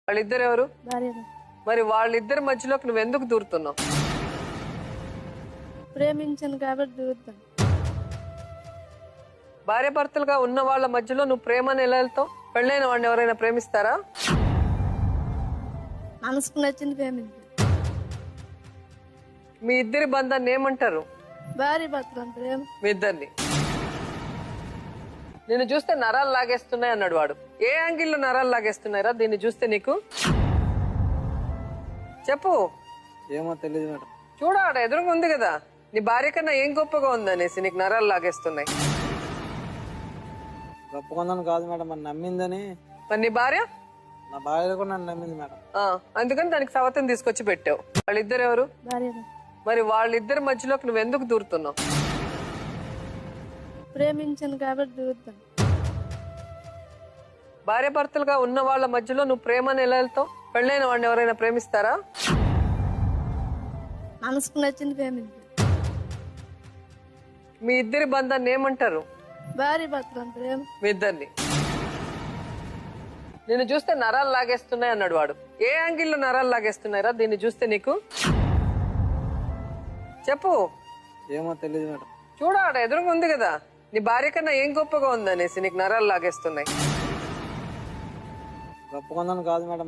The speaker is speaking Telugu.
వాళ్ళిద్దరు ఎవరు? భార్య. మరి వాళ్ళిద్దరి మధ్యలోకి నువ్వు ఎందుకు దూరుతున్నావు? ప్రేమించాను కాబట్టి దూరుతాను. భార్య భర్తలుగా ఉన్న వాళ్ళ మధ్యలో నువ్వు ప్రేమని ఎలా వెళ్తావు? పెళ్ళైన వాడిని ఎవరైనా ప్రేమిస్తారా? మనసుకు నచ్చింది ప్రేమించాను. మీ ఇద్దరి బంధాన్ని ఏమంటారు? భార్య భర్తలు ప్రేమ. మీ ఇద్దరిని నిన్ను చూస్తే నరాలు లాగేస్తున్నాయి అన్నాడు వాడు. ఏ యాంగిల్లో నరాలు లాగేస్తున్నాయిరా దీన్ని చూస్తే నీకు? చెప్పు. ఏమో తెలియదు మేడం. చూడాడ ఎదురుగా ఉంది కదా, నీ భార్య కన్నా ఏం గొప్పగా ఉందనేసి నీకు నరాలు లాగేస్తున్నాయి. గొప్పకొందని కాదు మేడం, మరి నమ్మిందని. మరి నీ భార్య? నా భార్య కూడా నన్ను నమ్మింది మేడం. అందుకని దానికి సవతం తీసుకొచ్చి పెట్టావు. వాళ్ళిద్దరు ఎవరు? భార్య. మరి వాళ్ళిద్దరి మధ్యలోకి నువ్వు ఎందుకు దూరుతున్నావు? ప్రేమించాను కాబట్టి దూరుతాను. భార్య భర్తలుగా ఉన్న వాళ్ళ మధ్యలో నువ్వు ప్రేమని ఎలా వెళ్తావు? పెళ్ళైన వాడిని ఎవరైనా ప్రేమిస్తారా? మనసుకు నచ్చింది ప్రేమించాను. మీ ఇద్దరి బంధాన్ని ఏమంటారు? భార్య భర్తలు ప్రేమ. మీ ఇద్దరిని నిన్ను చూస్తే నరాలు లాగేస్తున్నాయి అన్నాడు వాడు. ఏ యాంగిల్లో నరాలు లాగేస్తున్నాయిరా దీన్ని చూస్తే నీకు? చెప్పు. ఏమో తెలియదు మేడం. చూడాడ ఎదురుగా ఉంది కదా, నీ భార్య కన్నా ఏం గొప్పగా ఉందనేసి నీకు నరాలు లాగేస్తున్నాయి. గొప్పకొందని కాదు మేడం.